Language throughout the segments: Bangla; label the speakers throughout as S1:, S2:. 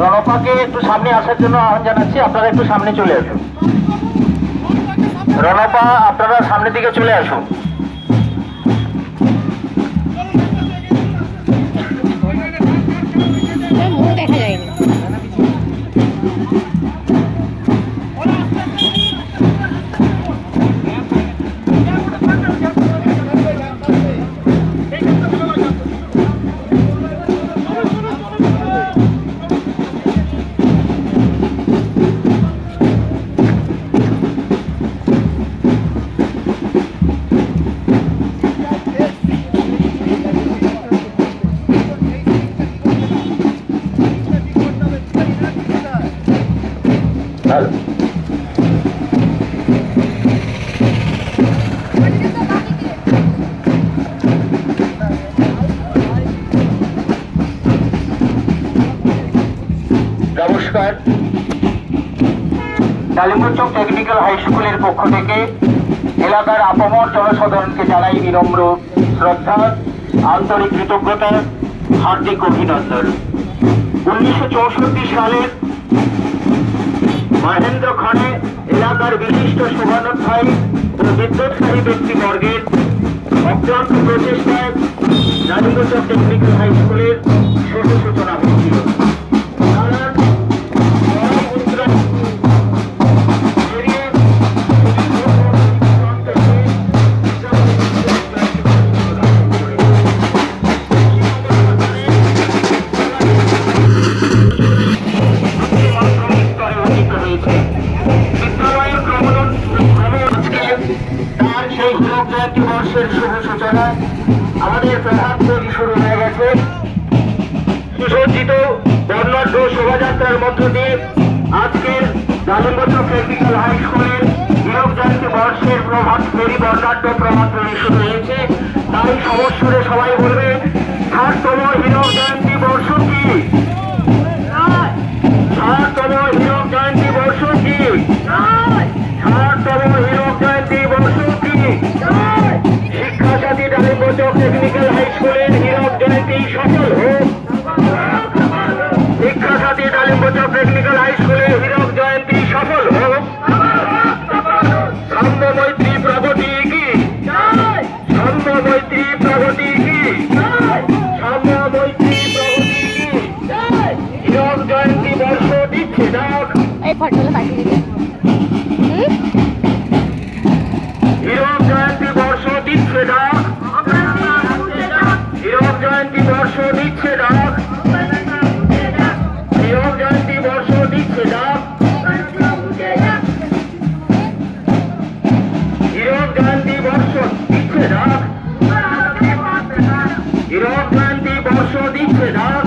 S1: রণপাকে একটু সামনে আসার জন্য আহ্বান জানাচ্ছি। আপনারা একটু সামনে চলে আসুন। রণপা, আপনারা সামনের দিকে চলে আসুন।
S2: দেখা যায়নি।
S1: নমস্কার। ডালিমচক টেকনিক্যাল হাই স্কুলের পক্ষ থেকে এলাকার আপামর জনসাধারণকে জানাই বিনম্র শ্রদ্ধা, আন্তরিক কৃতজ্ঞতা, হার্দিক অভিনন্দন। 1964 সালের মহেন্দ্রক্ষণে এলাকার বিশিষ্ট শুভানুধ্যায়ী ও বিদ্যুৎসাহী ব্যক্তিবর্গের অক্লান্ত প্রচেষ্টায় ডালিমচক টেকনিক্যাল হাই স্কুলের শুভ সূচনা হয়েছিল। আমাদের প্রধান তৈরি শুরু হয়ে গেছে। সুসজ্জিত বর্ণাঢ্য শোভাযাত্রার মধ্য দিয়ে আজকের ডালিমচক টেকনিক্যাল হাই স্কুলের হীরক জয়ন্তী বর্ষের প্রভাত ফেরি বর্ণাঢ্য প্রভাত ফেরি শুরু হয়েছে। তাই সমস্যরে সবাই বলবে, ৬০তম হীরক জয়ন্তী বর্ষ কি? ৬০তম হীরক জয়ন্তী বর্ষ কি? ৬০তম হীরক জয়ন্তী বর্ষ কি? শিক্ষাসাথী ডালিমচক টেকনিক্যাল হাই স্কুলের হীরক জয়ন্তী সফল হোক। শিক্ষাসাথী ডালিমচক টেকনিক্যাল হাই স্কুলের হীরক জয়ন্তী সফল হোক। সাম্য মৈত্রী প্রগতি কি?
S2: ফটোগুলো পাঠিয়ে দিতে।
S1: হীরক জয়ন্তী বর্ষ দিচ্ছে ডাক, হীরক জয়ন্তী বর্ষ দিচ্ছে ডাক, হীরক জয়ন্তী বর্ষ দিচ্ছে ডাক, হীরক জয়ন্তী বর্ষ দিচ্ছে ডাক, হীরক জয়ন্তী বর্ষ দিচ্ছে ডাক।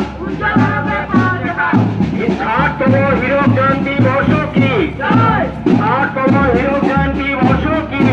S1: 60তম হীরক জয়ন্তী বর্ষ কি? 60তম হীরক জয়ন্তী বর্ষ কি?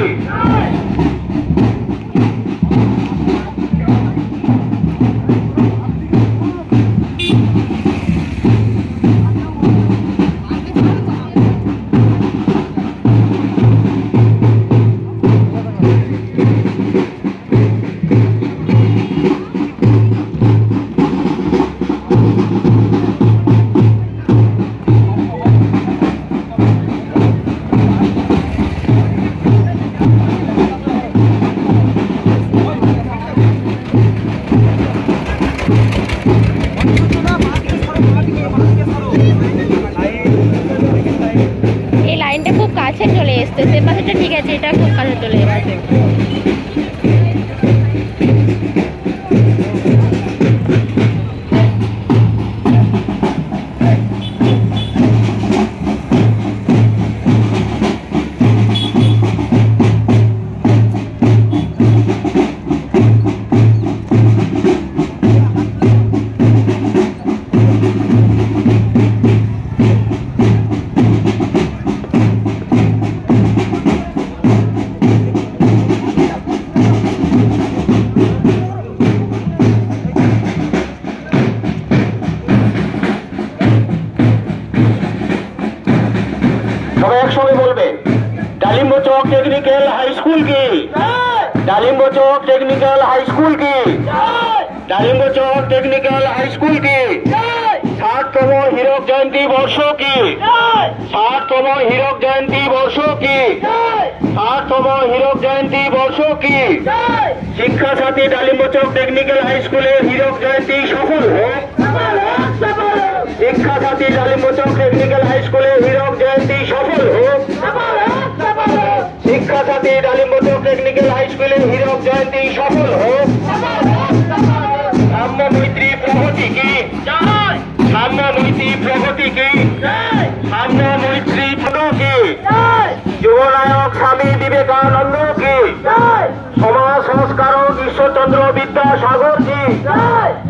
S2: এই লাইনটা খুব কাছে চলে এসছে, সে পাশেটা ঠিক আছে, এটা খুব কাছে চলে গেছে। डालिम्ब चौक टेक्निकल हाई स्कूल की, डालिम्ब चौक टेक्निकल हाई स्कूल की, डालिम्ब चौक टेक्निकल हाई स्कूल की 60তম হীরক জয়ন্তী বর্ষ কি? 60তম হীরক জয়ন্তী বর্ষ কি? 60তম হীরক জয়ন্তী বর্ষ কি? শিক্ষা সাথী ডালিম্ব চৌক টেকনিক্যাল হাই স্কুলের হীরক জয়ন্তী সফল হোক। শিক্ষা সাথী ডালিম্ব চৌক টেকনিক্যাল হাই স্কুলের হীরক জয়ন্তী সফল হোক। শিক্ষা সাথী ডালিম্ব চৌক টেকনিক্যাল হাই স্কুলের হীরক জয়ন্তী সফল হোক। সাম্য মৈত্রী প্রগতি কি? সাম্য মৈত্রী প্রগতি কি? সাম্য মৈত্রী কি? যুবনায়ক স্বামী বিবেকানন্দ কি? সমাজ সংস্কারক ঈশ্বরচন্দ্র বিদ্যাসাগর কি?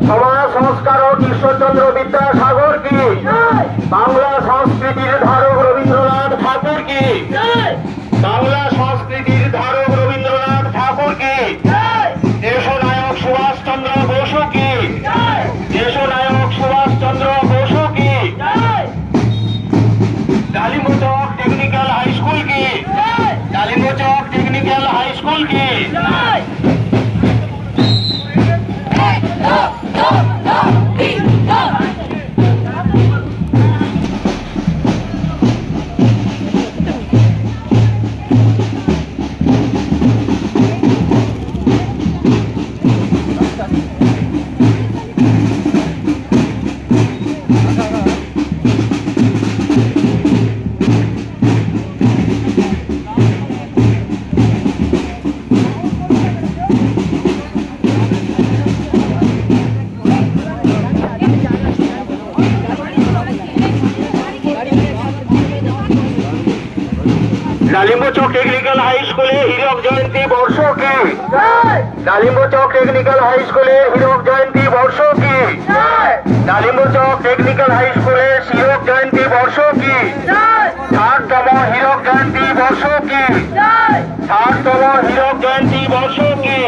S2: সমাজ সংস্কারক ঈশ্বরচন্দ্র বিদ্যাসাগর কি? বাংলা সংস্কৃতির ধারক রবীন্দ্রনাথ ঠাকুর কি? বাংলা সংস্কৃতির ধারক রবীন্দ্রনাথ ঠাকুর কি? দেশনায়ক সুভাষচন্দ্র বোস কি? দেশনায়ক সুভাষচন্দ্র বোস কি? ডালিম্ব চৌক টেকনিক্যাল হাই স্কুল কি? ডালিম্ব চৌক টেকনিক্যাল হাই স্কুল কি? डालिम्ब चौक टेक्निकल हाई स्कूल हीरक जयंती वर्ष की? डालिम्ब चौक टेक्निकल हाई स्कूल हीरक जयंती वर्ष की? डालिम्ब चौक टेक्निकल हाई स्कूल हीरक जयंती वर्ष की? 60তম हीरक जयंती वर्ष की? 60তম हीरक जयंती वर्ष की?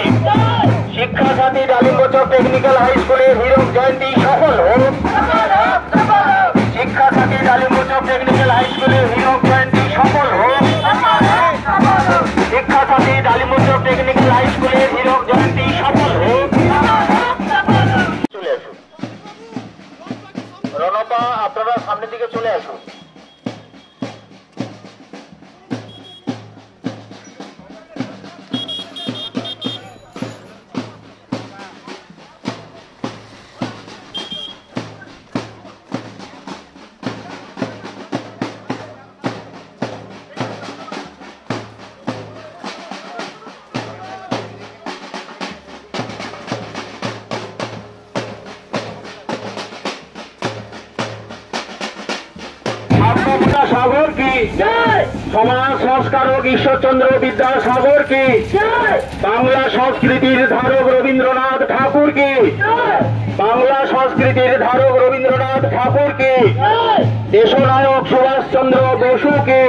S2: शिक्षा साथी डालिम्ब चौक टेक्निकल हाई स्कूल हीरक जयंती सफल हो। शिक्षा साथी डालिम्ब चौक टेक्निकल हाई स्कूल हीरक जयंती सफल हो। শিক্ষা সাথী ডালিম্ব চৌক টেকনিক্যাল হাই স্কুলের হীরক জয়ন্তী সফল হোক। চলে আসুন রণপা, আপনারা সামনের দিকে চলে আসুন। সমাজ সংস্কারক ঈশ্বরচন্দ্র বিদ্যাসাগর কি, বাংলা সংস্কৃতির ধারক রবীন্দ্রনাথ ঠাকুর কি, বাংলা সংস্কৃতির ধারক রবীন্দ্রনাথ ঠাকুর কি, দেশনায়ক সুভাষচন্দ্র বসু কি,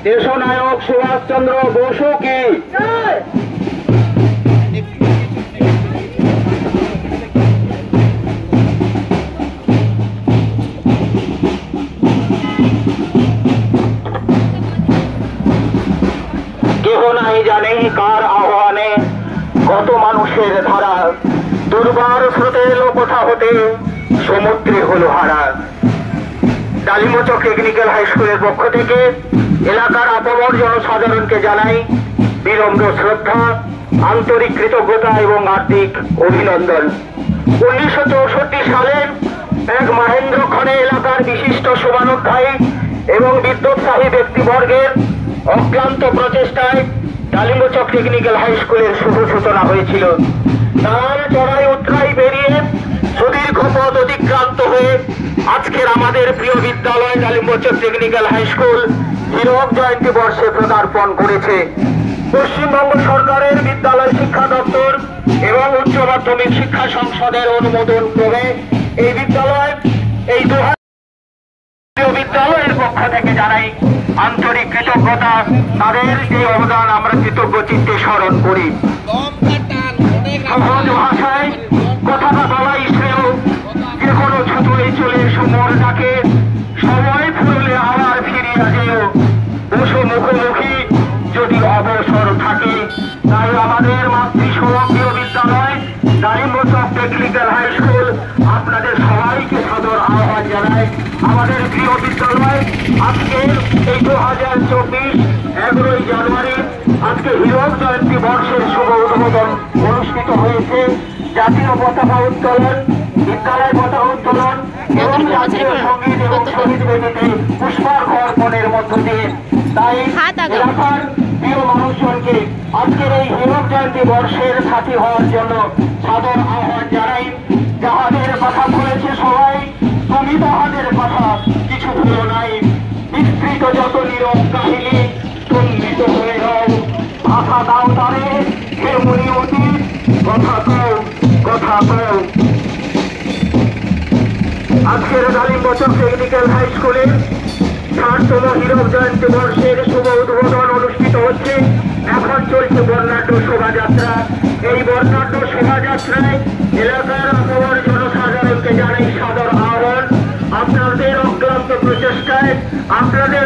S2: দেশনায়ক সুভাষচন্দ্র বসু কি। কেহ নাই জানে কার আহ্বানে কত মানুষের ধারা, দুর্বার স্রোতে এলো কোথা হতে সমুদ্রে হলো হারা। ডালিমচক টেকনিক্যাল হাই স্কুলের পক্ষ থেকে এলাকার আপামর জনসাধারণকে জানাই বিনম্র শ্রদ্ধা, আন্তরিক কৃতজ্ঞতা এবং হার্দিক অভিনন্দন। 1964 সালে এক মহেন্দ্রক্ষণে এলাকার বিশিষ্ট শুভানুধ্যায়ী এবং বিদ্যোৎসাহী ব্যক্তিবর্গের অক্লান্ত প্রচেষ্টায় ডালিমচক টেকনিক্যাল হাই স্কুলের শুভ সূচনা হয়েছিল। তার চড়াই উৎরাই পেরিয়ে সুদীর্ঘ পথ অতিক্রান্ত হয়ে আজকের আমাদের প্রিয় বিদ্যালয় ডালিমচক টেকনিক্যাল হাই স্কুল হীরক জয়ন্তী বর্ষে পদার্পণ করেছে। পশ্চিমবঙ্গ সরকারের বিদ্যালয় শিক্ষা দপ্তর এবং উচ্চ মাধ্যমিক শিক্ষা সংসদের অনুমোদন ক্রমে এই বিদ্যালয় এই বিদ্যালয়ের পক্ষ থেকে জানাই আন্তরিক কৃতজ্ঞতা। তাদের এই অবদান আমরা কৃতজ্ঞ চিত্তে স্মরণ করি। সহজ ভাষায় কথাটা বলাই শ্রেয়, যে কোনো ছুতোয় চলে সমর ডাকে, সময় ফুরলে আবার ফিরিয়া যেও, বসো মুখোমুখি যদি অবসর থাকে। তাই আমাদের মাতৃসমগ্র বিদ্যালয় ডালিমচক টেকনিক্যাল হাই স্কুল আপনাদের সবাইকে সাদর আহ্বান জানায়। আমাদের প্রিয় বিদ্যালয় আজকের এই 2024 11ই জানুয়ারি আজকে হীরক জয়ন্তী বর্ষের শুভ উদ্বোধন অনুষ্ঠিত হয়েছে। জাতীয় পতাকা উত্তোলন, বিদ্যালয় পতাকা উত্তোলন এবং জাতীয় সঙ্গীত এবং শহীদ বেদিতে পুষ্পার্ঘ অর্পণের মধ্য দিয়ে। তাই এলাকার প্রিয় মানুষজনকে আজকের এই হীরক জয়ন্তী বর্ষের সাথী হওয়ার জন্য সাদর আহ্বান জানাই। যাহাদের কথা বলেছে সবাই, তুমি তাহাদের কথা কিছু ভুলো নাই। বিস্তৃত যত নীরব কাহিনী তুমিত হয়ে যাও, ভাষা দাও তারে হে মুনি অতীত, কথা কও কথা কও। আজকের ডালিমচক টেকনিক্যাল হাই স্কুলের 60তম হীরক জয়ন্তী বর্ষের শুভ উদ্বোধন অনুষ্ঠিত হচ্ছে। এখন চলছে বর্ণাঢ্য শোভাযাত্রা। এই বর্ণাঢ্য শোভাযাত্রায় এলাকার আপামর জনসাধারণকে জানাই সাদর আহ্বান। আপনাদের অক্লান্ত প্রচেষ্টায়, আপনাদের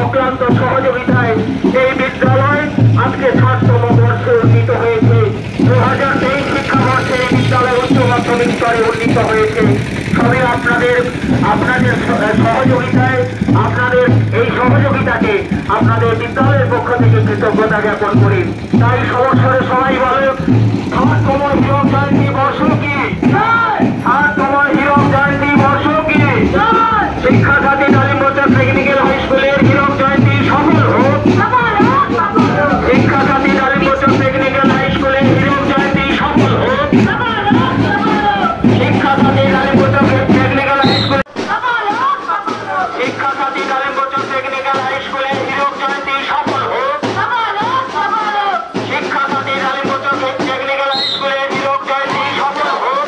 S2: অক্লান্ত সহযোগিতায় এই বিদ্যালয় আজকে 60তম বর্ষে উন্নীত হয়েছে। 2023 শিক্ষাবর্ষে এই বিদ্যালয় উচ্চ মাধ্যমিক স্তরে উন্নীত হয়েছে। সবই আপনাদের সহযোগিতায়, আপনাদের এই সহযোগিতাকে আপনাদের বিদ্যালয়ের পক্ষ থেকে কৃতজ্ঞতা জ্ঞাপন করি। তাই সমস্যারে সবাই বলে 60তম হীরক জয়ন্তী বর্ষ কি, 60তম হীরক জয়ন্তী বর্ষ কি। শিক্ষা খাতে ডালিমচক টেকনিক্যাল হাই স্কুলের হীরক জয়ন্তী সফল হোক। শিক্ষা খাতে ডালিমচক টেকনিক্যাল হাই স্কুলের হীরক জয়ন্তী সফল হোক। শিক্ষা খাতে ডালিমচক টেকনিক্যাল হাই স্কুল, শিক্ষা খাতে ডালিমচক টেকনিক্যাল হাই স্কুলের হীরক জয়ন্তী সফল হোক। শিক্ষা খাতে ডালিমচক টেকনিক্যাল হাই স্কুলের হীরক জয়ন্তী সফল হোক।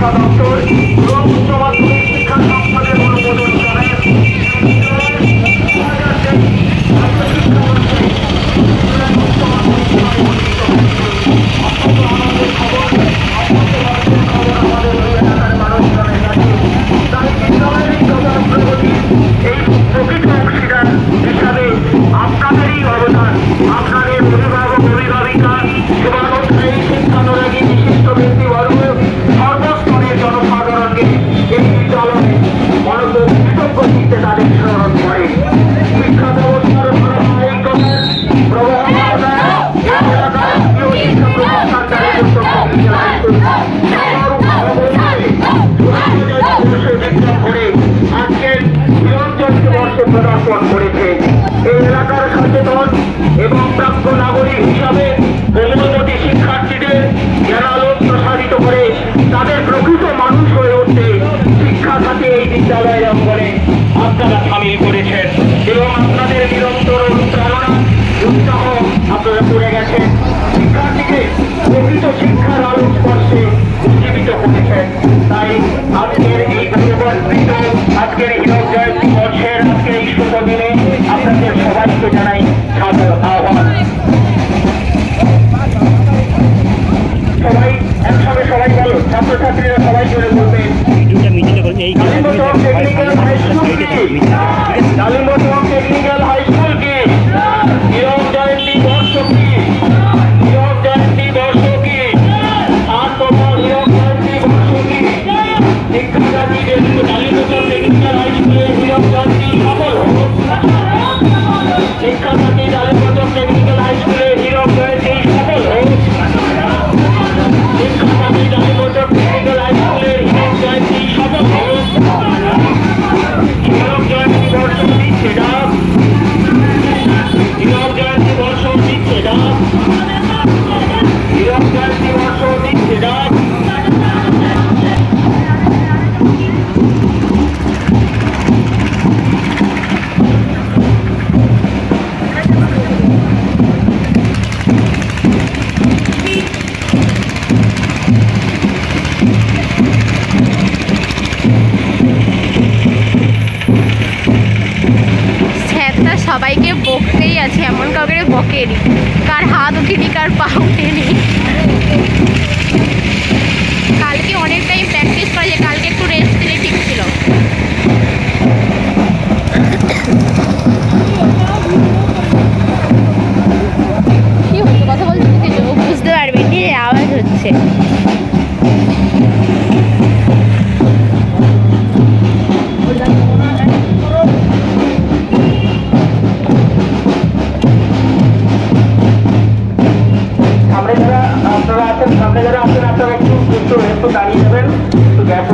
S1: শিক্ষা দপ্তর এবং উচ্চ মাধ্যমিক শিক্ষা সংসদের অনুমোদন করে এই প্রকৃত অংশীদার হিসাবে আপনাদেরই অবদান, আপনাদের অভিভাবক অভিভাবিকা জীবনোত্থায়ী শিক্ষানুরাগী বিশিষ্ট ব্যক্তিবর্গ সর্বস্তরের জনসাধারণকে এই বিদ্যালয়ে মনত কৃতজ্ঞ চিত্তে তাদের স্মরণ করে। শিক্ষা ব্যবস্থার ধারাবাহিকতার প্রবহমানতা এই এলাকার শিক্ষা প্রতিষ্ঠান করে আজকের নিরঞ্জনকে বর্ষে পদার্পণ করেছে। এই এলাকার সচেতন এবং প্রাপ্য নাগরিক হিসাবে কোমলমতি শিক্ষার্থীদের জ্ঞানালোক প্রসারিত করে তাদের প্রকৃত মানুষ হয়ে উঠতে শিক্ষা খাতে এই বিদ্যালয়ের অঙ্গনে আপনারা সামিল করেছেন এবং আপনাদের নিরন্তর অনুপ্রেরণা উৎসাহ আপনারা করে গেছেন। শিক্ষার্থীকে প্রকৃত শিক্ষার আলো স্পর্শে উজ্জীবিত করেছেন। তাই আজকের এই গৌরবান্বিত আজকের হীরক জয়ন্তী বর্ষের আজকের এই শুভ দিনে আপনাদের সবাইকে জানাই সাদর আহ্বান। সবাই একসঙ্গে সবাই বলো, ছাত্রছাত্রীরা সবাই জুড়ে বলবেন ডালিম্বচক টেকনিক্যাল হাই স্কুল কি? ডালিম্বচক টেকনিক্যাল হাই স্কুল কি? হীরক জয়ন্তী বর্ষ কি? হীরক জয়ন্তী বর্ষ কি? 8তম হীরক জয়ন্তী বর্ষ কি? শিক্ষার্থী ডালিম্বচক টেকনিক্যাল হাই স্কুলের হীরক জয়ন্তী সফল হোক। শিক্ষার্থী ডালিম্বচক টেকনিক্যাল হাই স্কুলের হীরক জয়ন্তী সফল হোক। শিক্ষার্থী ডালিম্বচক টেকনিক্যাল হাই স্কুলের হীরক জয়ন্তী সফল হোক। হীরক জয়ন্তী বর্ষ দিচ্ছে ডাক, হীরক জয়ন্তী বর্ষ দিচ্ছে ডাক, হীরক জয়ন্তী বর্ষ দিচ্ছে ডাক।
S3: সবাইকে বকতেই আছে, এমন কাউকে বকেনি, কার হাত উঠেনি কার পা উঠেনি। কালকে অনেক টাইম প্র্যাকটিস করেছে, কালকে একটু রেস্ট দিলে ঠিক ছিল। কি হচ্ছে কথা বলছি কিছু বুঝতে পারবে নি, আওয়াজ হচ্ছে। সামনে যারা আছেন আপনারা একটু দাঁড়িয়ে যাবেন, একটু গ্যাপ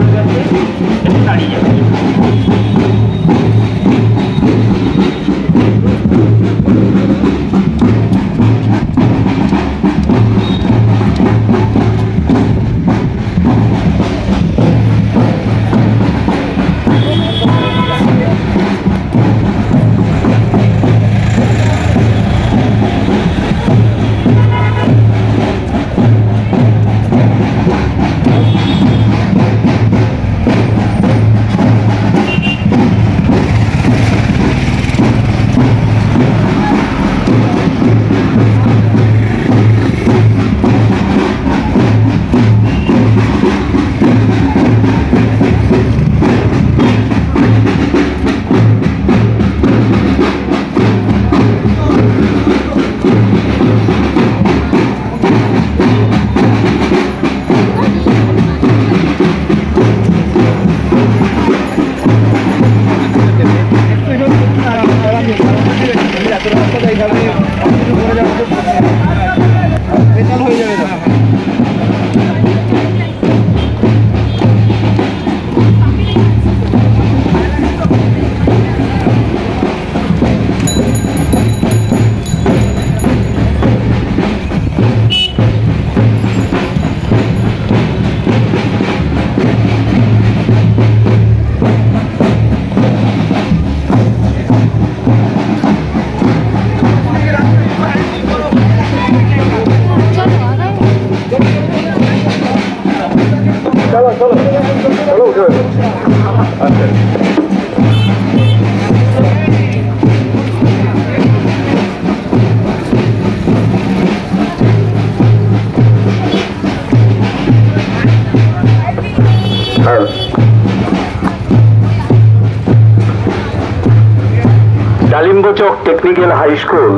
S2: ডালিম্বচক টেকনিক্যাল হাই স্কুল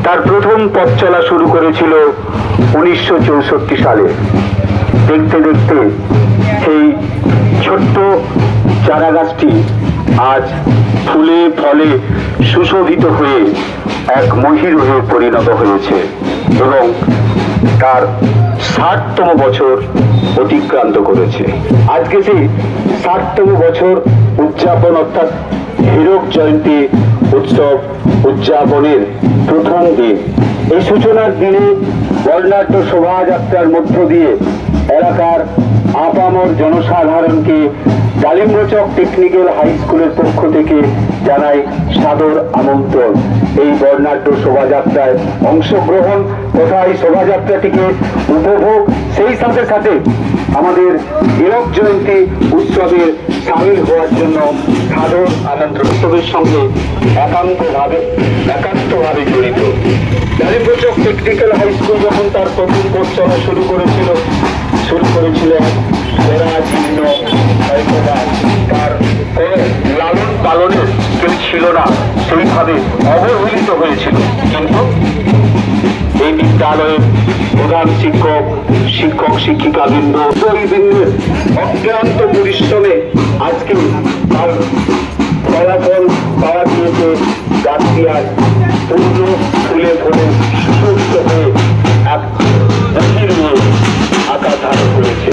S2: তার প্রথম পথ চলা শুরু করেছিল 1964 সালে। দেখতে দেখতে সেই ছোট্ট চারাগাছটি আজ ফুলে ফলে সুশোভিত হয়ে এক মহিরুহে পরিণত হয়েছে এবং তার 60তম বছর অতিক্রান্ত করেছে। আজকে সেই 60তম বছর উদযাপন অর্থাৎ হীরক জয়ন্তী উৎসব উদযাপনের প্রথম দিন। এই সূচনার দিনে বর্ণাঢ্য শোভাযাত্রার মধ্য দিয়ে এলাকার আপামর জনসাধারণকে ডালিম্বচক টেকনিক্যাল হাই স্কুলের পক্ষ থেকে জানাই সাদর আমন্ত্রণ। এই বর্ণাঢ্য শোভাযাত্রায় অংশগ্রহণ তথা এই শোভাযাত্রাটিকে উপভোগ, সেই সাথে সাথে আমাদের হীরক জয়ন্তী উৎসবে সামিল হওয়ার জন্য সাদর আমন্ত্রণ। উৎসবের সঙ্গে একান্তভাবে জড়িত। ডালিম্বচক টেকনিক্যাল হাই স্কুল যখন তার প্রথম পথ চলা শুরু করেছিলেন জীর্ণ, তার লালন পালনের কেউ ছিল না, সেইভাবে অবহেলিত হয়েছিল। কিন্তু এই বিদ্যালয়ের প্রধান শিক্ষক শিক্ষিকাবৃন্দ বৃন্দের অক্লান্ত পরিশ্রমে আজকে তার ফলাফল পাওয়া গিয়েছে। গাছটি আজ পূর্ণ ফুলে ফলে সুস্থ হয়ে এক গভীর আকার ধারণ করেছে।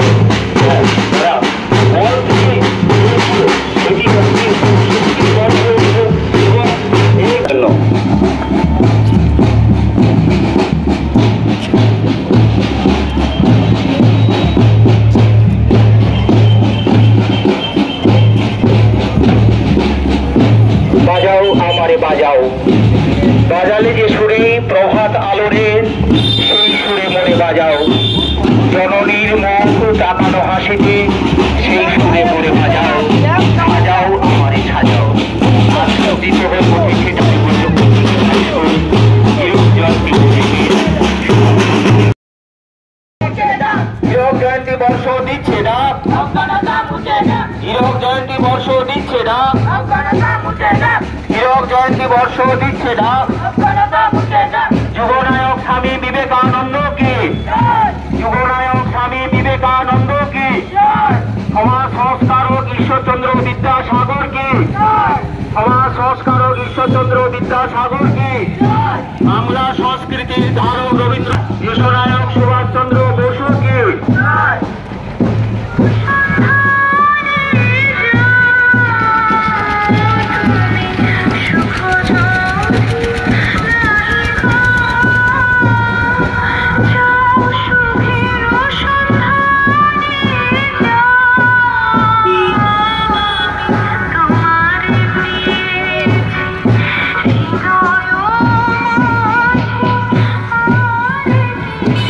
S2: বাজাও আমারে বাজাও, বাজালে যে সুরে প্রভাত আলোরে, সেই সুরে মনে বাজাও। জননীর মুখ তাকানো হাসিতে, সেই সুরে মনে বাজাও। বাজাও আমারে সাজাও। আশ্রদিত হয়ে প্রতিষ্ঠিত হীরক জয়ন্তী বর্ষ দিচ্ছে না, হীরক জয়ন্তী বর্ষ দিচ্ছে না, হীরক জয়ন্তী বর্ষ দিচ্ছে না। যুবনায়ক স্বামী বিবেকানন্দ কি, যুবনায়ক স্বামী বিবেকানন্দ কি, সমাজ সংস্কারক ঈশ্বরচন্দ্র বিদ্যাসাগর কি, সমাজ সংস্কারক ঈশ্বরচন্দ্র বিদ্যাসাগর কি, বাংলা সংস্কৃতির ধারক রবীন্দ্র দেশনায়ক সুভাষচন্দ্র বসু কি।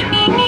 S4: Thank you.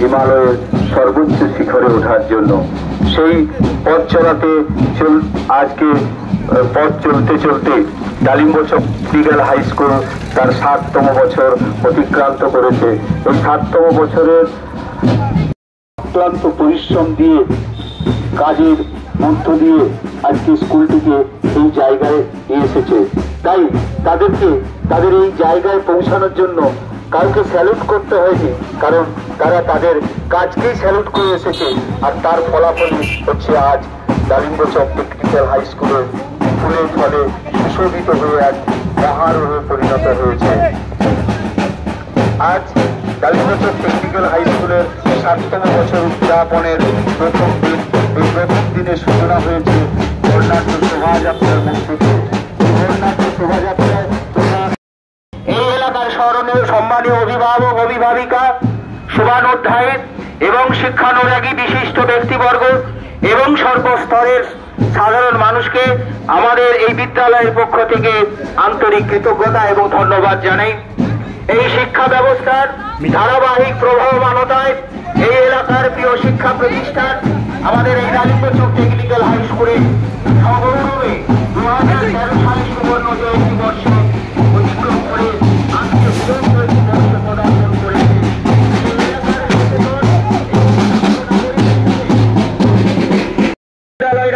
S2: হিমালয়ের সর্বোচ্চ শিখরে ওঠার জন্য। সেই পথ চলাতে আজকে পথ চলতে চলতে ডালিম্বচক টেকনিক্যাল হাই স্কুল তার 7তম বছর অতিক্রান্ত করেছে। এই 7তম বছরের অক্লান্ত পরিশ্রম দিয়ে, কাজের মধ্য দিয়ে আজকে স্কুলটিকে এই জায়গায় নিয়ে এসেছে। তাই তাদেরকে তাদের এই জায়গায় পৌঁছানোর জন্য কাউকে স্যালুট করতে হয়নি, কারণ তারা তাদের কাজকেই স্যালুট করে এসেছে। আর তার ফলাফলই হচ্ছে আজ ডালিম্বচক টেকনিক্যাল হাই স্কুলের ফুলে ফলে সুশোভিত হয়ে এক পাহাড় হয়ে পরিণত হয়েছে। আজ ডালিম্বচক টেকনিক্যাল হাই স্কুলের 7তম বছর উদযাপনের প্রথম দিন। এই প্রথম দিনের সূচনা হয়েছে বর্ণাঢ্য শোভাযাত্রার মধ্য দিয়ে। বর্ণাঢ্য শোভাযাত্রায় এই এলাকার স্মরণীয় সম্মানীয় অভিভাবক, অভিভাবিকা, শুভানুধ্যায়ী এবং শিক্ষানুরাগী বিশিষ্ট ব্যক্তিবর্গ এবং সর্বস্তরের সাধারণ মানুষকে আমাদের এই বিদ্যালয়ের পক্ষ থেকে আন্তরিক কৃতজ্ঞতা এবং ধন্যবাদ জানাই। এই শিক্ষা ব্যবস্থার ধারাবাহিক প্রভাবমানতায় এই এলাকার প্রিয় শিক্ষা প্রতিষ্ঠান আমাদের এই ডালিম্বচক টেকনিক্যাল হাই স্কুলে সগৌরবে 2013 সালে সুবর্ণ জয়ন্তী বর্ষে অতিক্রম করে আজকে সুবর্ণ জয়ন্তী বর্ষে পদার্পণ করেছে।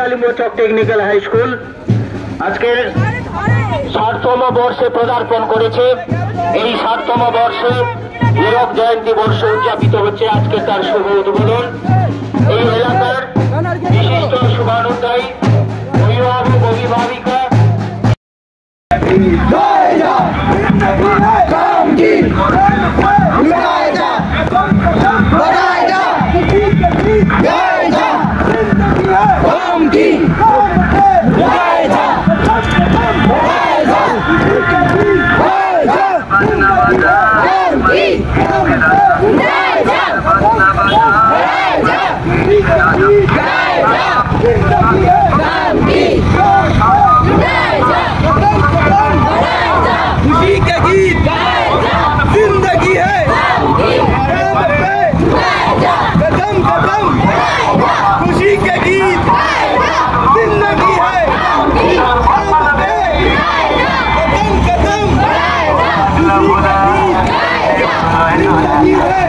S2: ডালিম্বচক টেকনিক্যাল হাই স্কুল আজকে 7তম বর্ষে পদার্পণ করেছে। এই 7তম বর্ষে হীরক জয়ন্তী বর্ষ উদযাপিত হচ্ছে আজকে তার শুভ উদ্বোধন। এই এলাকার বিশিষ্ট শুভানুধ্যায়ী অভিভাবক, অভিভাবিকা
S4: खुशी का गीत जिंदगी है, कदम कदम खुशी के गीत जिंदगी है, कदम कदम जिंदगी है।